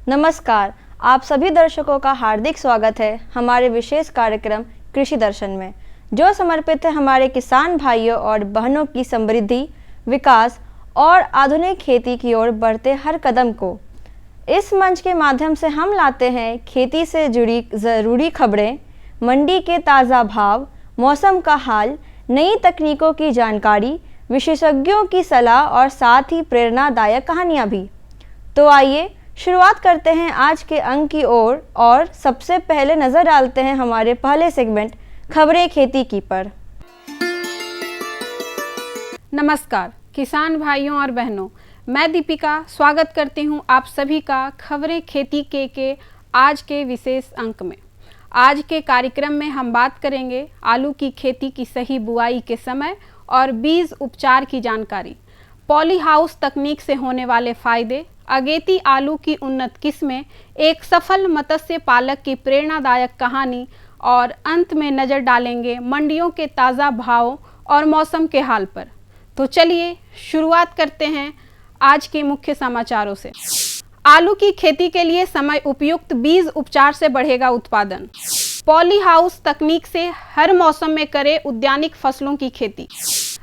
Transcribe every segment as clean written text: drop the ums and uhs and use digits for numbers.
नमस्कार, आप सभी दर्शकों का हार्दिक स्वागत है हमारे विशेष कार्यक्रम कृषि दर्शन में, जो समर्पित है हमारे किसान भाइयों और बहनों की समृद्धि, विकास और आधुनिक खेती की ओर बढ़ते हर कदम को। इस मंच के माध्यम से हम लाते हैं खेती से जुड़ी ज़रूरी खबरें, मंडी के ताज़ा भाव, मौसम का हाल, नई तकनीकों की जानकारी, विशेषज्ञों की सलाह और साथ ही प्रेरणादायक कहानियाँ भी। तो आइए शुरुआत करते हैं आज के अंक की ओर और सबसे पहले नज़र डालते हैं हमारे पहले सेगमेंट खबरें खेती की पर। नमस्कार किसान भाइयों और बहनों, मैं दीपिका स्वागत करती हूं आप सभी का खबरें खेती के आज के विशेष अंक में। आज के कार्यक्रम में हम बात करेंगे आलू की खेती की सही बुआई के समय और बीज उपचार की जानकारी, पॉली हाउस तकनीक से होने वाले फायदे, अगेती आलू की उन्नत किस्में, एक सफल मत्स्य पालक की प्रेरणादायक कहानी और अंत में नज़र डालेंगे मंडियों के ताज़ा भावों और मौसम के हाल पर। तो चलिए शुरुआत करते हैं आज के मुख्य समाचारों से। आलू की खेती के लिए समय उपयुक्त बीज उपचार से बढ़ेगा उत्पादन। पॉली हाउस तकनीक से हर मौसम में करें उद्यानिक फसलों की खेती।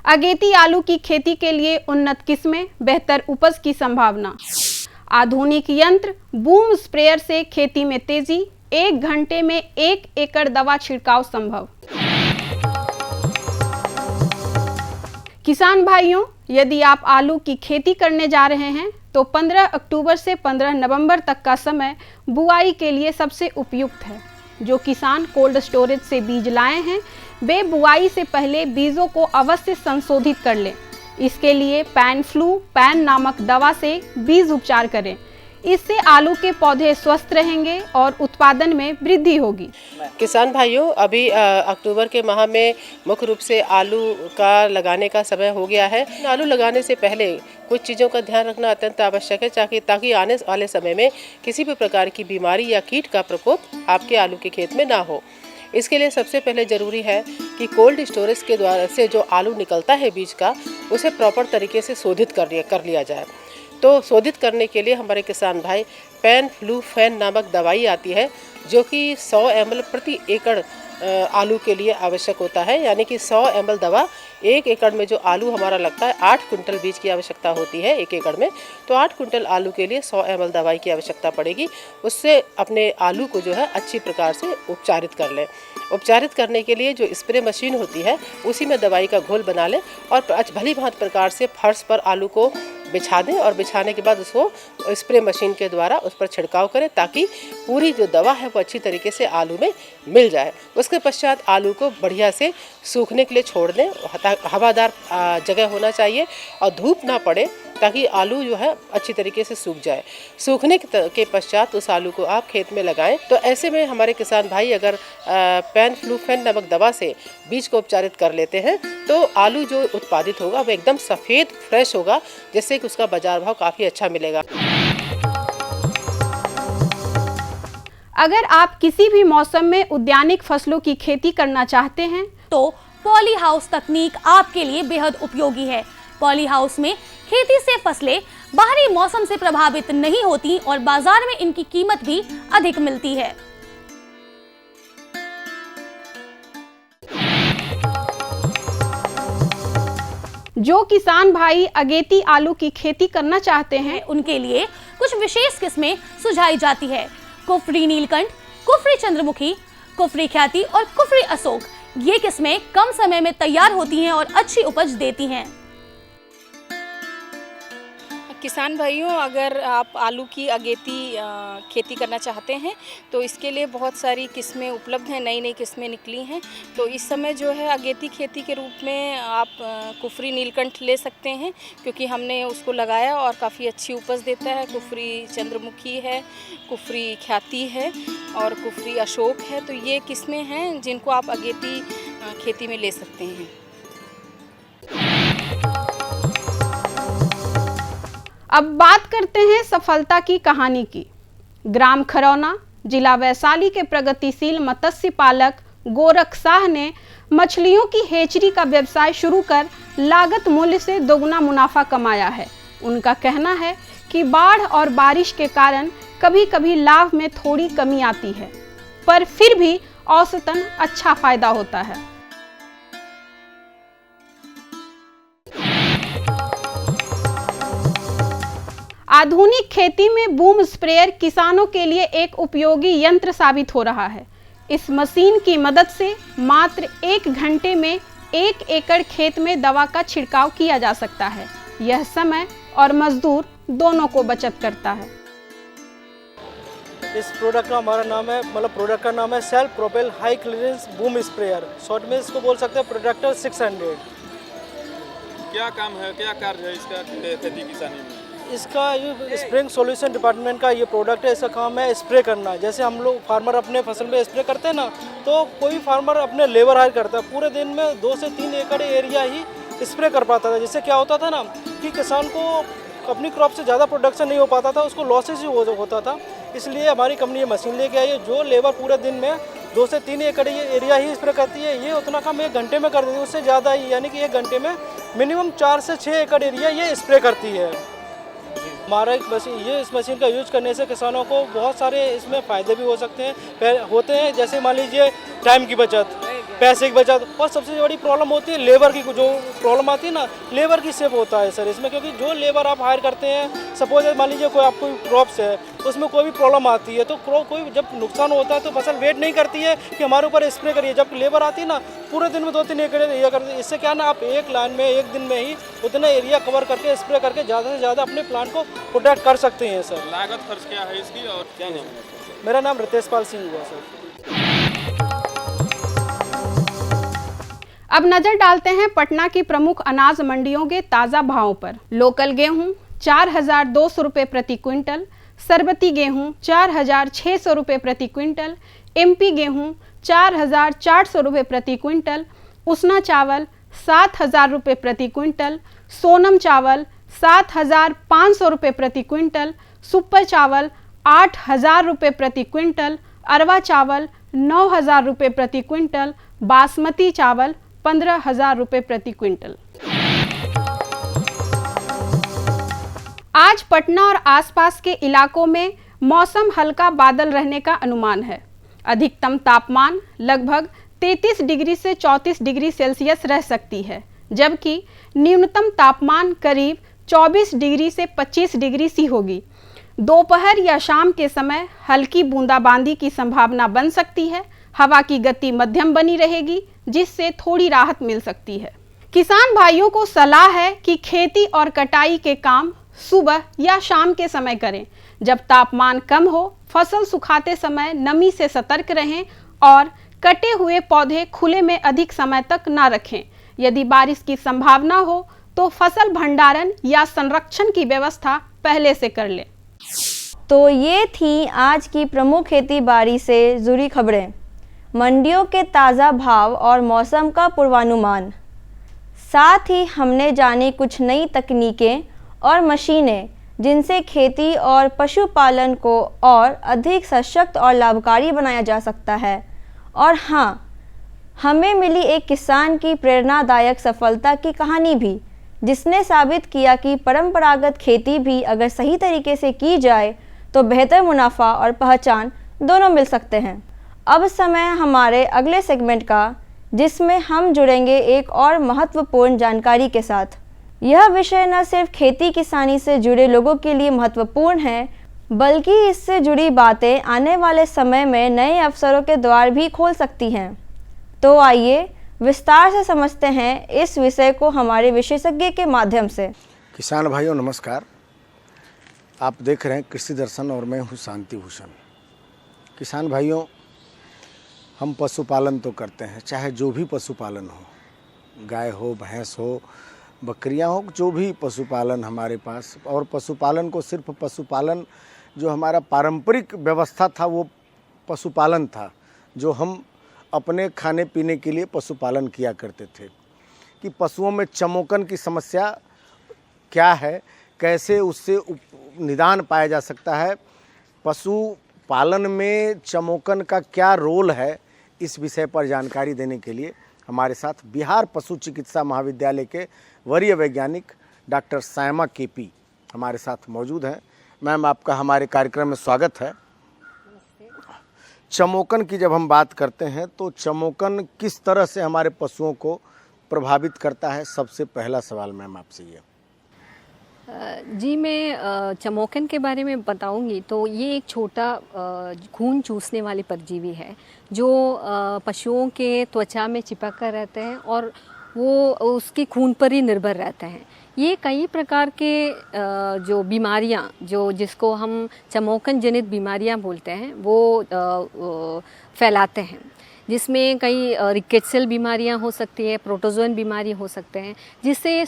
अगेती आलू की खेती के लिए उन्नत किस्में, बेहतर उपज की संभावना। आधुनिक यंत्र बूम स्प्रेयर से खेती में तेजी, 1 घंटे में 1 एकड़ दवा छिड़काव संभव। किसान भाइयों, यदि आप आलू की खेती करने जा रहे हैं तो 15 अक्टूबर से 15 नवंबर तक का समय बुआई के लिए सबसे उपयुक्त है। जो किसान कोल्ड स्टोरेज से बीज लाए हैं वे बुआई से पहले बीजों को अवश्य संशोधित कर लें। इसके लिए पैन नामक दवा से बीज उपचार करें। इससे आलू के पौधे स्वस्थ रहेंगे और उत्पादन में वृद्धि होगी। किसान भाइयों, अभी अक्टूबर के माह में मुख्य रूप से आलू का लगाने का समय हो गया है। आलू लगाने से पहले कुछ चीज़ों का ध्यान रखना अत्यंत आवश्यक है ताकि आने वाले समय में किसी भी प्रकार की बीमारी या कीट का प्रकोप आपके आलू के खेत में ना हो। इसके लिए सबसे पहले ज़रूरी है कि कोल्ड स्टोरेज के द्वारा से जो आलू निकलता है बीज का, उसे प्रॉपर तरीके से शोधित कर लिया जाए। तो शोधित करने के लिए हमारे किसान भाई पैन नामक दवाई आती है, जो कि 100 ml प्रति एकड़ आलू के लिए आवश्यक होता है। यानी कि 100 ml दवा 1 एकड़ में जो आलू हमारा लगता है, 8 क्विंटल बीज की आवश्यकता होती है 1 एकड़ में, तो 8 क्विंटल आलू के लिए 100 ml दवाई की आवश्यकता पड़ेगी। उससे अपने आलू को जो है अच्छी प्रकार से उपचारित कर लें। उपचारित करने के लिए जो स्प्रे मशीन होती है उसी में दवाई का घोल बना लें और भली भांति प्रकार से फर्श पर आलू को बिछा दें और बिछाने के बाद उसको स्प्रे मशीन के द्वारा उस पर छिड़काव करें ताकि पूरी जो दवा है वो अच्छी तरीके से आलू में मिल जाए। उसके पश्चात आलू को बढ़िया से सूखने के लिए छोड़ दें। हवादार जगह होना चाहिए और धूप ना पड़े ताकि आलू जो है अच्छी तरीके से सूख जाए। सूखने के पश्चात उस आलू को आप खेत में लगाएं। तो ऐसे में हमारे किसान भाई अगर पैन नामक दवा से बीज को उपचारित कर लेते हैं तो आलू जो उत्पादित होगा वो एकदम सफ़ेद फ्रेश होगा, जिससे कि उसका बाजार भाव काफ़ी अच्छा मिलेगा। अगर आप किसी भी मौसम में उद्यानिक फसलों की खेती करना चाहते हैं तो पॉली हाउस तकनीक आपके लिए बेहद उपयोगी है। पॉली हाउस में खेती से फसलें बाहरी मौसम से प्रभावित नहीं होती और बाजार में इनकी कीमत भी अधिक मिलती है। जो किसान भाई अगेती आलू की खेती करना चाहते हैं उनके लिए कुछ विशेष किस्में सुझाई जाती है। कुफरी नीलकंठ, कुफरी चंद्रमुखी, कुफरी ख्याति और कुफरी अशोक, ये किस्में कम समय में तैयार होती हैं और अच्छी उपज देती हैं। किसान भाइयों, अगर आप आलू की अगेती खेती करना चाहते हैं तो इसके लिए बहुत सारी किस्में उपलब्ध हैं, नई नई किस्में निकली हैं। तो इस समय जो है अगेती खेती के रूप में आप कुफरी नीलकंठ ले सकते हैं, क्योंकि हमने उसको लगाया और काफ़ी अच्छी उपज देता है। कुफरी चंद्रमुखी है, कुफरी ख्याति है और कुफरी अशोक है। तो ये किस्में हैं जिनको आप अगेती खेती में ले सकते हैं। अब बात करते हैं सफलता की कहानी की। ग्राम खरौना, जिला वैशाली के प्रगतिशील मत्स्य पालक गोरख शाह ने मछलियों की हेचरी का व्यवसाय शुरू कर लागत मूल्य से दोगुना मुनाफा कमाया है। उनका कहना है कि बाढ़ और बारिश के कारण कभी कभी लाभ में थोड़ी कमी आती है, पर फिर भी औसतन अच्छा फायदा होता है। आधुनिक खेती में बूम स्प्रेयर किसानों के लिए एक उपयोगी यंत्र साबित हो रहा है। इस मशीन की मदद से मात्र 1 घंटे में 1 एकड़ खेत में दवा का छिड़काव किया जा सकता है। यह समय और मजदूर दोनों को बचत करता है। इस प्रोडक्ट का हमारा नाम है, प्रोडक्ट का नाम है self propel high clearance boom sprayer. Short में इसको बोल सकते हैं प्रोडक्टर 600। क्या काम है, क्या कार्य है इसका खेती किसानी में? इसका ये स्प्रिंग सॉल्यूशन डिपार्टमेंट का ये प्रोडक्ट है। इसका काम है स्प्रे करना। जैसे हम लोग फार्मर अपने फसल में स्प्रे करते हैं ना, तो कोई फार्मर अपने लेबर हायर करता है, पूरे दिन में 2 से 3 एकड़ एरिया ही स्प्रे कर पाता था। जिससे क्या होता था ना कि किसान को अपनी क्रॉप से ज़्यादा प्रोडक्शन नहीं हो पाता था, उसको लॉसेस ही होता था। इसलिए हमारी कंपनी ये मशीन लेके आई है, जो लेबर पूरे दिन में 2 से 3 एकड़ ये एरिया ही स्प्रे करती है। ये उतना काम 1 घंटे में कर देती है, उससे ज़्यादा ही, यानी कि 1 घंटे में मिनिमम 4 से 6 एकड़ एरिया ये स्प्रे करती है। हमारा एक मशीन, इस मशीन का यूज करने से किसानों को बहुत सारे इसमें फ़ायदे भी हो सकते हैं। जैसे मान लीजिए टाइम की बचत, पैसे की बचत, और सबसे बड़ी प्रॉब्लम होती है लेबर की। जो प्रॉब्लम आती है ना, लेबर की सेव होता है सर इसमें, क्योंकि जो लेबर आप हायर करते हैं, सपोज मान लीजिए कोई आपको क्रॉप्स है, उसमें कोई भी प्रॉब्लम आती है, तो कोई जब नुकसान होता है तो फसल वेट नहीं करती है कि हमारे ऊपर स्प्रे करिए। जब लेबर आती है ना, पूरे दिन में 2-3 एकड़ एरिया करती है। इससे क्या ना, आप एक लाइन में 1 दिन में ही उतना एरिया कवर करके स्प्रे करके ज़्यादा से ज़्यादा अपने प्लांट को प्रोटेक्ट कर सकते हैं सर। लागत खर्च क्या है इसकी और क्या नाम है? मेरा नाम रितेश पाल सिंह हुआ सर। अब नजर डालते हैं पटना की प्रमुख अनाज मंडियों के ताज़ा भावों पर। लोकल गेहूं 4,200 रुपये प्रति क्विंटल, सरबती गेहूं 4,600 रुपये प्रति क्विंटल, MP गेहूं 4,400 रुपये प्रति क्विंटल, उसना चावल 7,000 रुपये प्रति क्विंटल, सोनम चावल 7,500 रुपये प्रति क्विंटल, सुपर चावल 8,000 रुपये प्रति क्विंटल, अरवा चावल 9,000 रुपये प्रति क्विंटल, बासमती चावल 15,000 रुपये प्रति क्विंटल। आज पटना और आसपास के इलाकों में मौसम हल्का बादल रहने का अनुमान है। अधिकतम तापमान लगभग 33 डिग्री से 34 डिग्री सेल्सियस रह सकती है, जबकि न्यूनतम तापमान करीब 24 डिग्री से 25 डिग्री सी होगी। दोपहर या शाम के समय हल्की बूंदाबांदी की संभावना बन सकती है। हवा की गति मध्यम बनी रहेगी, जिससे थोड़ी राहत मिल सकती है। किसान भाइयों को सलाह है कि खेती और कटाई के काम सुबह या शाम के समय करें, जब तापमान कम हो। फसल सुखाते समय नमी से सतर्क रहें और कटे हुए पौधे खुले में अधिक समय तक ना रखें। यदि बारिश की संभावना हो तो फसल भंडारण या संरक्षण की व्यवस्था पहले से कर लें। तो ये थी आज की प्रमुख खेती बाड़ी से जुड़ी खबरें, मंडियों के ताज़ा भाव और मौसम का पूर्वानुमान। साथ ही हमने जानी कुछ नई तकनीकें और मशीनें जिनसे खेती और पशुपालन को और अधिक सशक्त और लाभकारी बनाया जा सकता है। और हाँ, हमें मिली एक किसान की प्रेरणादायक सफलता की कहानी भी, जिसने साबित किया कि परंपरागत खेती भी अगर सही तरीके से की जाए तो बेहतर मुनाफा और पहचान दोनों मिल सकते हैं। अब समय हमारे अगले सेगमेंट का, जिसमें हम जुड़ेंगे एक और महत्वपूर्ण जानकारी के साथ। यह विषय न सिर्फ खेती किसानी से जुड़े लोगों के लिए महत्वपूर्ण है, बल्कि इससे जुड़ी बातें आने वाले समय में नए अवसरों के द्वार भी खोल सकती हैं। तो आइए विस्तार से समझते हैं इस विषय को हमारे विशेषज्ञ के माध्यम से। किसान भाइयों नमस्कार, आप देख रहे हैं कृषि दर्शन और मैं हूँ शांति भूषण। किसान भाइयों, हम पशुपालन तो करते हैं, चाहे जो भी पशुपालन हो, गाय हो, भैंस हो, बकरियां हो, जो भी पशुपालन हमारे पास। और पशुपालन को सिर्फ पशुपालन जो हमारा पारंपरिक व्यवस्था था वो पशुपालन था, जो हम अपने खाने पीने के लिए पशुपालन किया करते थे। कि पशुओं में चमोकन की समस्या क्या है, कैसे उससे निदान पाया जा सकता है, पशुपालन में चमोकन का क्या रोल है, इस विषय पर जानकारी देने के लिए हमारे साथ बिहार पशु चिकित्सा महाविद्यालय के वरीय वैज्ञानिक डॉक्टर सायमा केपी हमारे साथ मौजूद हैं। मैम, आपका हमारे कार्यक्रम में स्वागत है। चमोकन की जब हम बात करते हैं तो चमोकन किस तरह से हमारे पशुओं को प्रभावित करता है, सबसे पहला सवाल मैम आपसे ये। जी, मैं चमोकन के बारे में बताऊंगी तो ये एक छोटा खून चूसने वाली परजीवी है जो पशुओं के त्वचा में चिपक कर रहते हैं और वो उसके खून पर ही निर्भर रहते हैं। ये कई प्रकार के जो बीमारियां जिसको हम चमोकन जनित बीमारियां बोलते हैं वो फैलाते हैं, जिसमें कई रिकेट्सियल बीमारियां हो सकती है, प्रोटोजोन बीमारी हो सकते हैं, जिससे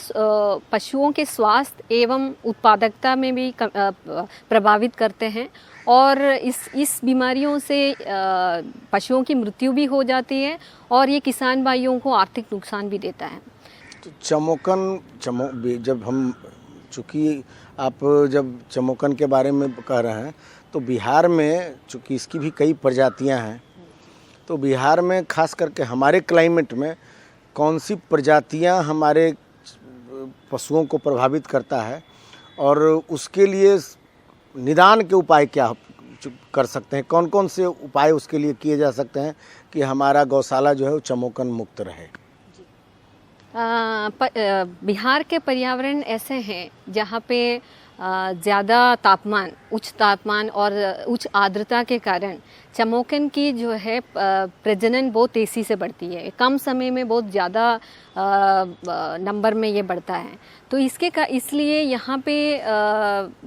पशुओं के स्वास्थ्य एवं उत्पादकता में भी प्रभावित करते हैं और इस बीमारियों से पशुओं की मृत्यु भी हो जाती है और ये किसान भाइयों को आर्थिक नुकसान भी देता है। तो जब हम चूँकि आप जब चमोकन के बारे में कह रहे हैं तो बिहार में चूँकि इसकी भी कई प्रजातियां हैं, तो बिहार में खास करके हमारे क्लाइमेट में कौन सी प्रजातियां हमारे पशुओं को प्रभावित करता है और उसके लिए निदान के उपाय क्या कर सकते हैं, कौन कौन से उपाय उसके लिए किए जा सकते हैं कि हमारा गौशाला जो है वो चमोकन मुक्त रहे? बिहार के पर्यावरण ऐसे हैं जहाँ पे ज़्यादा तापमान, उच्च तापमान और उच्च आर्द्रता के कारण चमोकन की जो है प्रजनन बहुत तेज़ी से बढ़ती है। कम समय में बहुत ज़्यादा नंबर में ये बढ़ता है। तो इसलिए यहाँ पे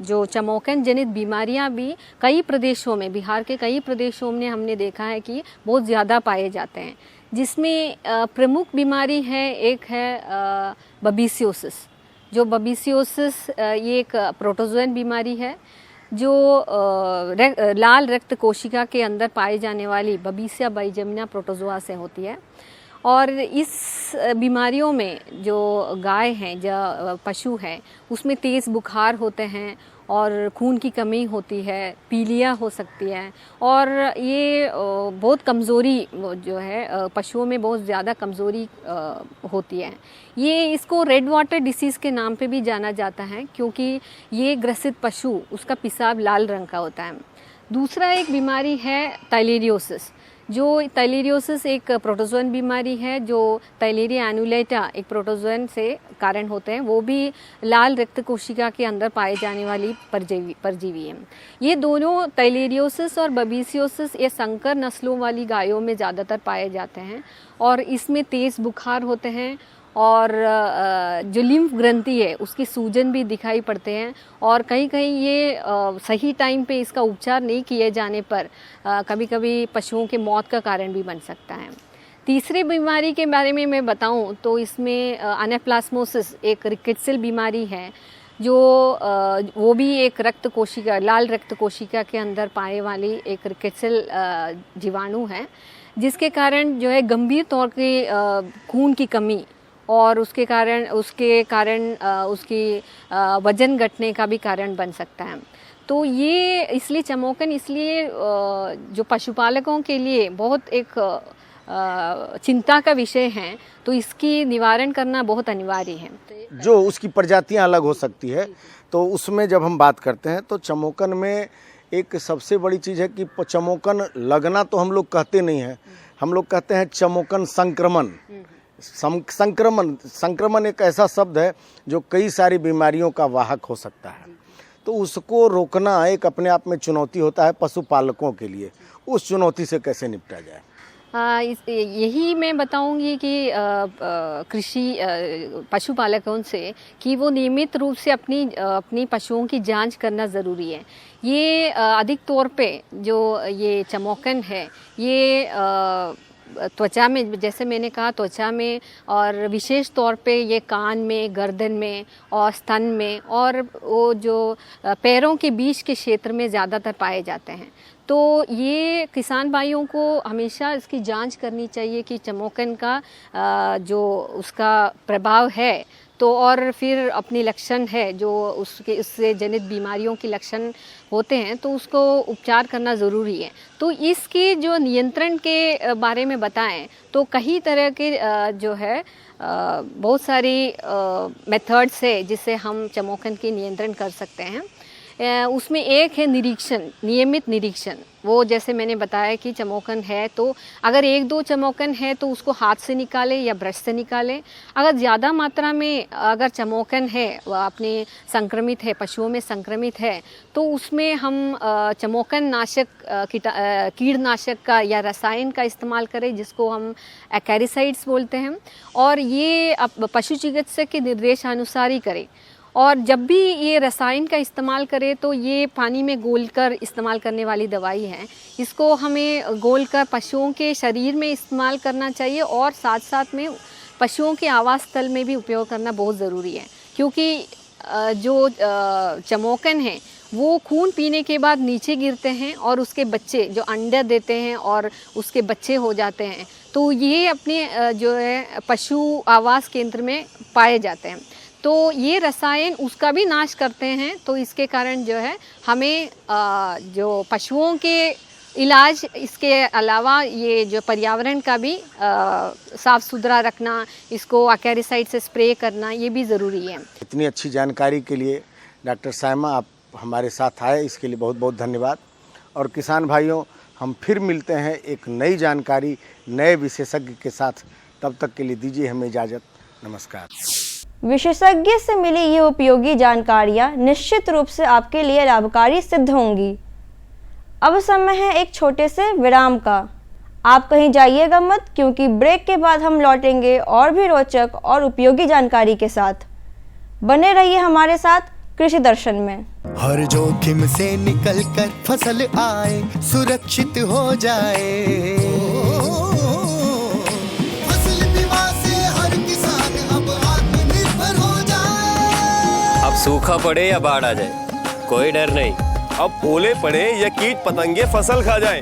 जो चमोकन जनित बीमारियाँ भी कई प्रदेशों में, बिहार के कई प्रदेशों में हमने देखा है कि बहुत ज़्यादा पाए जाते हैं, जिसमें प्रमुख बीमारी है, एक है बबीसियोसिस। जो बबीसियोसिस ये एक प्रोटोजोन बीमारी है जो लाल रक्त कोशिका के अंदर पाई जाने वाली बबीसिया बाइजेमिना प्रोटोजोआ से होती है। और इस बीमारियों में जो गाय हैं, जो पशु हैं, उसमें तेज़ बुखार होते हैं और खून की कमी होती है, पीलिया हो सकती है और ये बहुत कमज़ोरी जो है पशुओं में बहुत ज़्यादा कमज़ोरी होती है। ये इसको रेड वाटर डिसीज़ के नाम पे भी जाना जाता है क्योंकि ये ग्रसित पशु, उसका पेशाब लाल रंग का होता है। दूसरा एक बीमारी है थाइलेरियोसिस। जो थाइलेरियोसिस एक प्रोटोजोन बीमारी है जो थाइलेरिया एनुलेटा एक प्रोटोजोन से कारण होते हैं, वो भी लाल रक्त कोशिका के अंदर पाए जाने वाली परजीवी है। ये दोनों थाइलेरियोसिस और बबीसियोसिस ये संकर नस्लों वाली गायों में ज़्यादातर पाए जाते हैं और इसमें तेज़ बुखार होते हैं और जो लिम्फ ग्रंथि है उसकी सूजन भी दिखाई पड़ते हैं और कहीं कहीं ये सही टाइम पे इसका उपचार नहीं किए जाने पर कभी कभी पशुओं के मौत का कारण भी बन सकता है। तीसरी बीमारी के बारे में मैं बताऊं तो इसमें अनेप्लास्मोसिस एक रिकेट्सियल बीमारी है जो वो भी एक रक्त कोशिका, लाल रक्त कोशिका के अंदर पाए वाली एक रिकेट्सियल जीवाणु है, जिसके कारण जो है गंभीर तौर पे खून की कमी और उसके कारण उसकी वजन घटने का भी कारण बन सकता है। तो ये इसलिए चमोकन जो पशुपालकों के लिए बहुत एक चिंता का विषय है, तो इसकी निवारण करना बहुत अनिवार्य है। जो उसकी प्रजातियां अलग हो सकती है, तो उसमें जब हम बात करते हैं तो चमोकन में एक सबसे बड़ी चीज़ है कि चमोकन लगना तो हम लोग कहते नहीं हैं, हम लोग कहते हैं चमोकन संक्रमण। संक्रमण एक ऐसा शब्द है जो कई सारी बीमारियों का वाहक हो सकता है, तो उसको रोकना एक अपने आप में चुनौती होता है पशुपालकों के लिए। उस चुनौती से कैसे निपटा जाए? यही मैं बताऊंगी कि पशुपालकों से कि वो नियमित रूप से अपनी पशुओं की जांच करना ज़रूरी है। ये अधिक तौर पे जो ये चमोकन है ये त्वचा में, जैसे मैंने कहा, त्वचा में और विशेष तौर पे ये कान में, गर्दन में और स्तन में और वो जो पैरों के बीच के क्षेत्र में ज़्यादातर पाए जाते हैं। तो ये किसान भाइयों को हमेशा इसकी जांच करनी चाहिए कि चमोकन का जो उसका प्रभाव है तो और फिर अपनी लक्षण है जो उससे जनित बीमारियों के लक्षण होते हैं तो उसको उपचार करना ज़रूरी है। तो इसके जो नियंत्रण के बारे में बताएं तो कई तरह के जो है बहुत सारी मेथड्स है जिससे हम चमोकन की नियंत्रण कर सकते हैं। उसमें एक है निरीक्षण, नियमित निरीक्षण। वो जैसे मैंने बताया कि चमोकन है तो अगर 1-2 चमोकन है तो उसको हाथ से निकालें या ब्रश से निकालें। अगर ज़्यादा मात्रा में अगर चमोकन है अपने संक्रमित है, पशुओं में संक्रमित है, तो उसमें हम चमोकन नाशक कीड़नाशक का या रसायन का इस्तेमाल करें जिसको हम एक्यारिसाइड्स बोलते हैं, और ये पशु चिकित्सक के निर्देशानुसार ही करें। और जब भी ये रसायन का इस्तेमाल करें तो ये पानी में घोलकर इस्तेमाल करने वाली दवाई है। इसको हमें घोलकर पशुओं के शरीर में इस्तेमाल करना चाहिए और साथ साथ में पशुओं के आवास स्थल में भी उपयोग करना बहुत ज़रूरी है, क्योंकि जो चमोकन है वो खून पीने के बाद नीचे गिरते हैं और उसके बच्चे जो अंडे देते हैं और उसके बच्चे हो जाते हैं, तो ये अपने जो है पशु आवास केंद्र में पाए जाते हैं। तो ये रसायन उसका भी नाश करते हैं। तो इसके कारण जो है हमें जो पशुओं के इलाज, इसके अलावा ये जो पर्यावरण का भी साफ़ सुथरा रखना, इसको एक्यारिसाइड से स्प्रे करना, ये भी ज़रूरी है। इतनी अच्छी जानकारी के लिए डॉक्टर सायमा आप हमारे साथ आए, इसके लिए बहुत बहुत धन्यवाद। और किसान भाइयों, हम फिर मिलते हैं एक नई जानकारी, नए विशेषज्ञ के साथ। तब तक के लिए दीजिए हमें इजाज़त। नमस्कार। विशेषज्ञ से मिली ये उपयोगी जानकारियाँ निश्चित रूप से आपके लिए लाभकारी सिद्ध होंगी। अब समय है एक छोटे से विराम का। आप कहीं जाइएगा मत, क्योंकि ब्रेक के बाद हम लौटेंगे और भी रोचक और उपयोगी जानकारी के साथ। बने रहिए हमारे साथ कृषि दर्शन में। हर जोखिम से निकल कर फसल आए, सुरक्षित हो जाए। फसल बीमा से हर किसान अब आत्मनिर्भर हो जाए। अब सूखा पड़े या बाढ़ आ जाए, कोई डर नहीं। अब ओले पड़े या कीट पतंगे फसल खा जाए,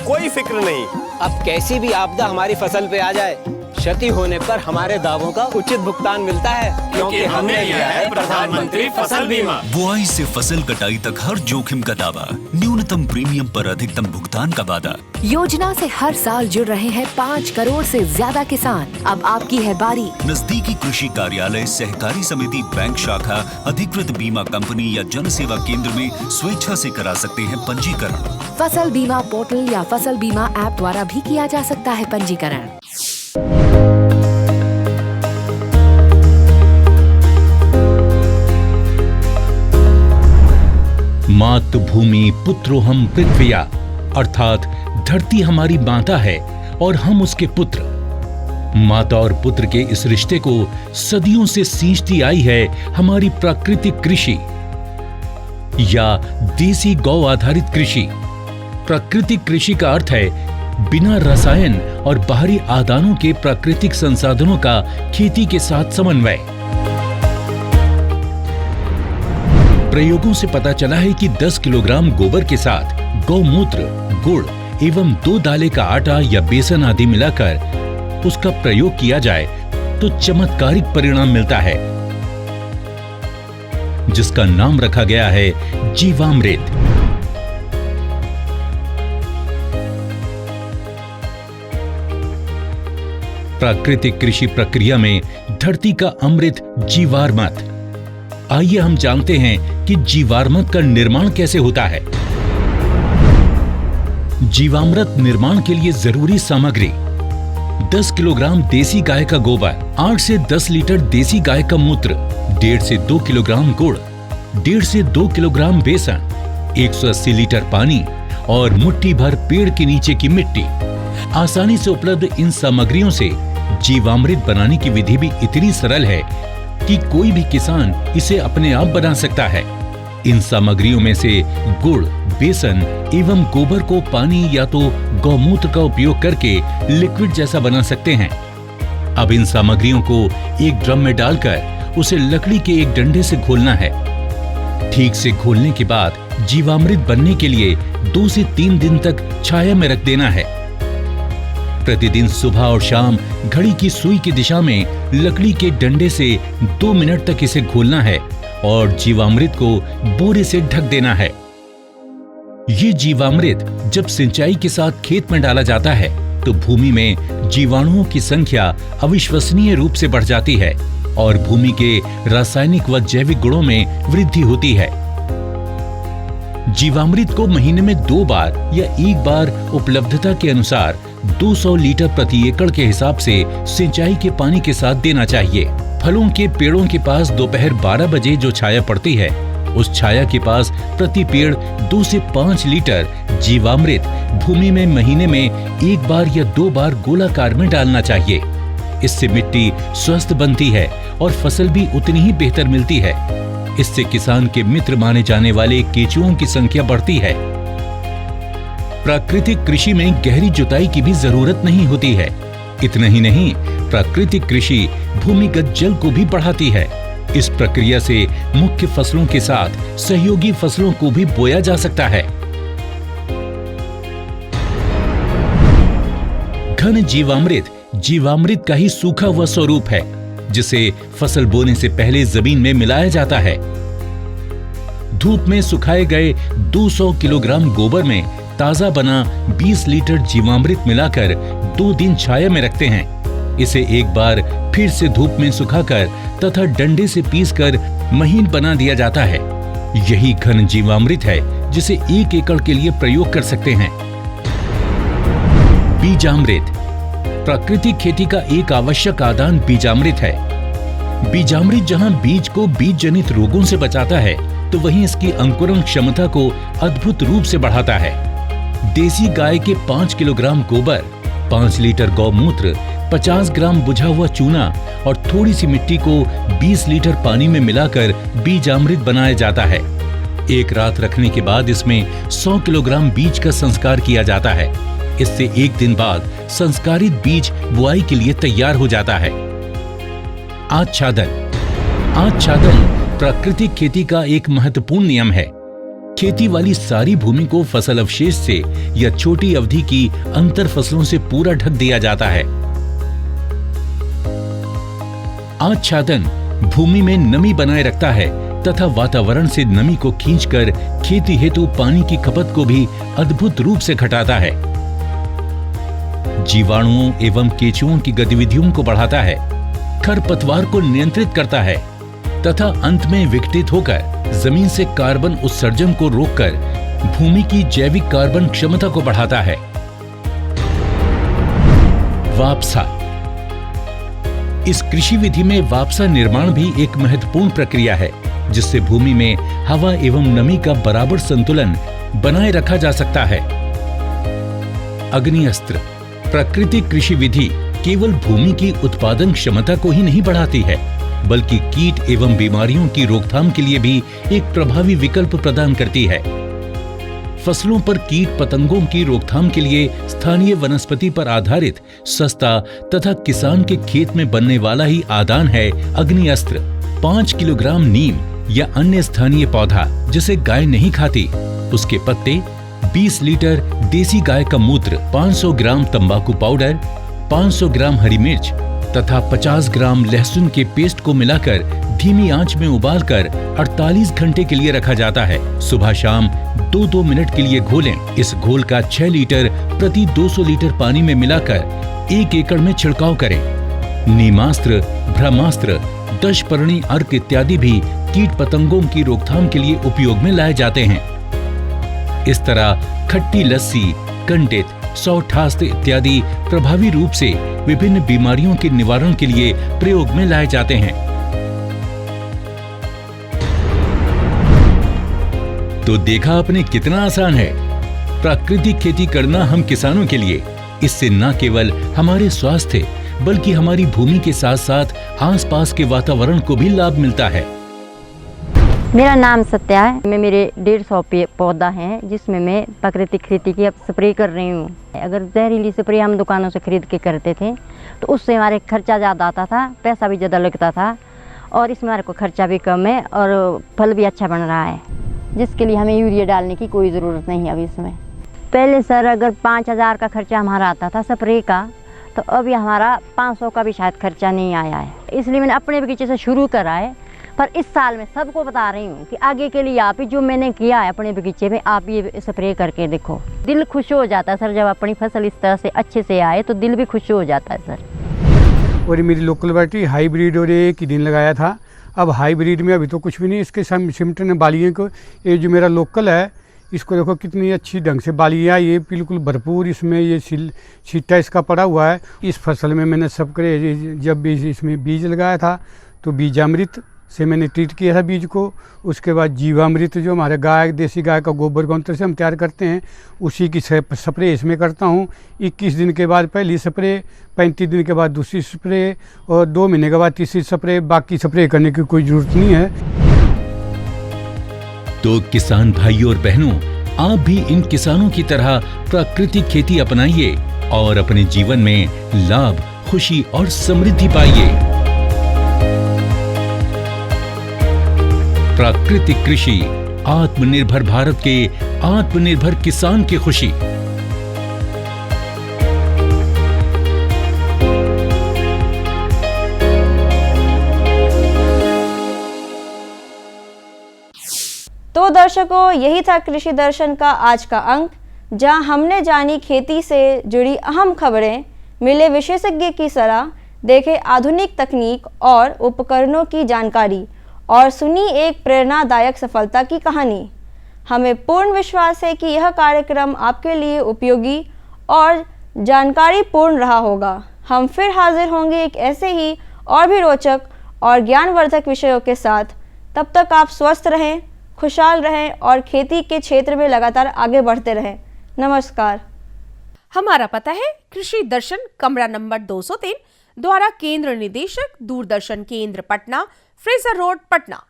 कोई फिक्र नहीं। अब कैसी भी आपदा हमारी फसल पे आ जाए, क्षति होने पर हमारे दावों का उचित भुगतान मिलता है, क्योंकि हमने लिया है प्रधानमंत्री फसल बीमा। बुआई से फसल कटाई तक हर जोखिम का दावा, न्यूनतम प्रीमियम पर अधिकतम भुगतान का वादा। योजना से हर साल जुड़ रहे हैं 5 करोड़ से ज्यादा किसान। अब आपकी है बारी। नजदीकी कृषि कार्यालय, सहकारी समिति, बैंक शाखा, अधिकृत बीमा कंपनी या जन सेवा केंद्र में स्वेच्छा से करा सकते हैं पंजीकरण। फसल बीमा पोर्टल या फसल बीमा ऐप द्वारा भी किया जा सकता है पंजीकरण। मातृभूमि पुत्रोहम पृथ्व्या, अर्थात धरती हमारी माता है और हम उसके पुत्र। माता और पुत्र के इस रिश्ते को सदियों से सींचती आई है हमारी प्राकृतिक कृषि या देसी गौ आधारित कृषि। प्राकृतिक कृषि का अर्थ है बिना रसायन और बाहरी आदानों के प्राकृतिक संसाधनों का खेती के साथ समन्वय। प्रयोगों से पता चला है कि 10 किलोग्राम गोबर के साथ गौमूत्र, गुड़ एवं 2 दाले का आटा या बेसन आदि मिलाकर उसका प्रयोग किया जाए तो चमत्कारिक परिणाम मिलता है, जिसका नाम रखा गया है जीवामृत। प्राकृतिक कृषि प्रक्रिया में धरती का अमृत जीवामृत। आइए हम जानते हैं कि जीवामृत का निर्माण कैसे होता है। जीवामृत निर्माण के लिए जरूरी सामग्री: 10 किलोग्राम देसी गाय का गोबर, 8 से 10 लीटर देसी गाय का मूत्र, 1.5 से 2 किलोग्राम गुड़, 1.5 से 2 किलोग्राम बेसन, 180 लीटर पानी और मुट्ठी भर पेड़ के नीचे की मिट्टी। आसानी से उपलब्ध इन सामग्रियों से जीवामृत बनाने की विधि भी इतनी सरल है कि कोई भी किसान इसे अपने आप बना सकता है। इन सामग्रियों में से गुड़, बेसन एवं गोबर को पानी या तो गौमूत्र का उपयोग करके लिक्विड जैसा बना सकते हैं। अब इन सामग्रियों को एक ड्रम में डालकर उसे लकड़ी के एक डंडे से घोलना है। ठीक से घोलने के बाद जीवामृत बनने के लिए 2 से 3 दिन तक छाया में रख देना है। प्रतिदिन सुबह और शाम घड़ी की सुई की दिशा में लकड़ी के डंडे से 2 मिनट तक इसे घोलना है और जीवामृत को बोरे से ढक देना है। ये जीवामृत जब सिंचाई के साथ खेत में डाला जाता है तो भूमि में जीवाणुओं की संख्या अविश्वसनीय रूप से बढ़ जाती है और भूमि के रासायनिक व जैविक गुणों में वृद्धि होती है। जीवामृत को महीने में 2 बार या 1 बार उपलब्धता के अनुसार 200 लीटर प्रति एकड़ के हिसाब से सिंचाई के पानी के साथ देना चाहिए। फलों के पेड़ों के पास दोपहर 12 बजे जो छाया पड़ती है, उस छाया के पास प्रति पेड़ 2 से 5 लीटर जीवामृत भूमि में महीने में 1 बार या 2 बार गोलाकार में डालना चाहिए। इससे मिट्टी स्वस्थ बनती है और फसल भी उतनी ही बेहतर मिलती है। इससे किसान के मित्र माने जाने वाले केंचुओं की संख्या बढ़ती है। प्राकृतिक कृषि में गहरी जुताई की भी जरूरत नहीं होती है। इतना ही नहीं, प्राकृतिक कृषि भूमिगत जल को भी बढ़ाती है। इस प्रक्रिया से मुख्य फसलों के साथ सहयोगी फसलों को भी बोया जा सकता है। घन जीवामृत जीवामृत का ही सूखा हुआ स्वरूप है, जिसे फसल बोने से पहले जमीन में मिलाया जाता है। धूप में सुखाए गए 200 किलोग्राम गोबर में ताजा बना 20 लीटर जीवामृत मिलाकर 2 दिन छाया में रखते हैं। इसे एक बार फिर से धूप में सुखाकर तथा डंडे से पीसकर महीन बना दिया जाता है। यही घन जीवामृत है जिसे 1 एकड़ के लिए प्रयोग कर सकते हैं। बीजामृत प्राकृतिक खेती का एक आवश्यक आदान बीजामृत है। बीजामृत जहां बीज को बीज जनित रोगों से बचाता है, तो वहीं इसकी अंकुरण क्षमता को अद्भुत रूप से बढ़ाता है। देसी गाय के 5 किलोग्राम गोबर, 5 लीटर गौमूत्र, 50 ग्राम बुझा हुआ चूना और थोड़ी सी मिट्टी को 20 लीटर पानी में मिलाकर बीजामृत बनाया जाता है। एक रात रखने के बाद इसमें 100 किलोग्राम बीज का संस्कार किया जाता है। इससे 1 दिन बाद संस्कारित बीज बुआई के लिए तैयार हो जाता है। आच्छादन प्राकृतिक खेती का एक महत्वपूर्ण नियम है। खेती वाली सारी भूमि को फसल अवशेष से या छोटी अवधि की अंतर फसलों से पूरा ढक दिया जाता है। आच्छादन भूमि में नमी बनाए रखता है तथा वातावरण से नमी को खींचकर खेती हेतु पानी की खपत को भी अद्भुत रूप से घटाता है। जीवाणुओं एवं केंचुओं की गतिविधियों को बढ़ाता है, खरपतवार को नियंत्रित करता है तथा अंत में विघटित होकर जमीन से कार्बन उत्सर्जन को रोककर भूमि की जैविक कार्बन क्षमता को बढ़ाता है। वापसा इस कृषि विधि में वापसा निर्माण भी एक महत्वपूर्ण प्रक्रिया है, जिससे भूमि में हवा एवं नमी का बराबर संतुलन बनाए रखा जा सकता है। अग्निअस्त्र प्राकृतिक कृषि विधि केवल भूमि की उत्पादन क्षमता को ही नहीं बढ़ाती है, बल्कि कीट एवं बीमारियों की रोकथाम के लिए भी एक प्रभावी विकल्प प्रदान करती है। फसलों पर कीट पतंगों की रोकथाम के लिए स्थानीय वनस्पति पर आधारित सस्ता तथा किसान के खेत में बनने वाला ही आदान है अग्निअस्त्र। 5 किलोग्राम नीम या अन्य स्थानीय पौधा जिसे गाय नहीं खाती, उसके पत्ते, 20 लीटर देसी गाय का मूत्र, 500 ग्राम तंबाकू पाउडर, 500 ग्राम हरी मिर्च तथा 50 ग्राम लहसुन के पेस्ट को मिलाकर धीमी आंच में उबालकर 48 घंटे के लिए रखा जाता है। सुबह शाम 2-2 मिनट के लिए घोलें। इस घोल का 6 लीटर प्रति 200 लीटर पानी में मिलाकर 1 एकड़ में छिड़काव करें। नीमास्त्र, ब्रह्मास्त्र, दशपर्णी अर्क इत्यादि भी कीट पतंगों की रोकथाम के लिए उपयोग में लाए जाते हैं। इस तरह खट्टी लस्सी, कंडित, सौठास्त्र इत्यादि प्रभावी रूप से विभिन्न बीमारियों के निवारण के लिए प्रयोग में लाए जाते हैं। तो देखा आपने कितना आसान है प्राकृतिक खेती करना हम किसानों के लिए। इससे न केवल हमारे स्वास्थ्य बल्कि हमारी भूमि के साथ साथ आसपास के वातावरण को भी लाभ मिलता है। मेरा नाम सत्या है। मैं मेरे 150 पौधा हैं जिसमें मैं प्राकृतिक खेती की अब स्प्रे कर रही हूँ। अगर जहरीली स्प्रे हम दुकानों से खरीद के करते थे तो उससे हमारे खर्चा ज़्यादा आता था, पैसा भी ज़्यादा लगता था, और इसमें हमारे को खर्चा भी कम है और फल भी अच्छा बन रहा है, जिसके लिए हमें यूरिया डालने की कोई ज़रूरत नहीं है। अब इसमें पहले सर अगर 5,000 का खर्चा हमारा आता था स्प्रे का, तो अभी हमारा 500 का भी शायद खर्चा नहीं आया है। इसलिए मैंने अपने बगीचे से शुरू करा है, पर इस साल मैं सबको बता रही हूँ कि आगे के लिए आप ही जो मैंने किया है अपने बगीचे में, आप ये स्प्रे करके देखो। दिल खुश हो जाता है सर, जब अपनी फसल इस तरह से अच्छे से आए तो दिल भी खुश हो जाता है सर। और मेरी लोकल वैरायटी हाईब्रिड और एक ही दिन लगाया था। अब हाईब्रिड में अभी तो कुछ भी नहीं, इसके सिमटन ने बालियों को, ये जो मेरा लोकल है इसको देखो कितनी अच्छी ढंग से बालियाँ, ये बिल्कुल भरपूर इसमें ये छिट्टा इसका पड़ा हुआ है। इस फसल में मैंने जब भी इसमें बीज लगाया था तो बीजामृत से मैंने ट्रीट किया था बीज को। उसके बाद जीवामृत जो हमारे देसी गाय का गोबर गौंत्र से हम तैयार करते हैं, उसी की स्प्रे इसमें करता हूँ। 21 दिन के बाद पहली स्प्रे, 35 दिन के बाद दूसरी स्प्रे और 2 महीने के बाद तीसरी स्प्रे। बाकी स्प्रे करने की कोई ज़रूरत नहीं है। तो किसान भाइयों और बहनों, आप भी इन किसानों की तरह प्राकृतिक खेती अपनाइए और अपने जीवन में लाभ, खुशी और समृद्धि पाइए। प्राकृतिक कृषि, आत्मनिर्भर भारत के आत्मनिर्भर किसान की खुशी। तो दर्शकों, यही था कृषि दर्शन का आज का अंक, जहां हमने जानी खेती से जुड़ी अहम खबरें, मिले विशेषज्ञ की सलाह, देखे आधुनिक तकनीक और उपकरणों की जानकारी और सुनी एक प्रेरणादायक सफलता की कहानी। हमें पूर्ण विश्वास है कि यह कार्यक्रम आपके लिए उपयोगी और जानकारीपूर्ण रहा होगा। हम फिर हाजिर होंगे एक ऐसे ही और भी रोचक और ज्ञानवर्धक विषयों के साथ। तब तक आप स्वस्थ रहें, खुशहाल रहें और खेती के क्षेत्र में लगातार आगे बढ़ते रहें। नमस्कार। हमारा पता है कृषि दर्शन, कमरा नंबर 203, द्वारा केंद्र निदेशक, दूरदर्शन केंद्र पटना, फ्रेजर रोड, पटना।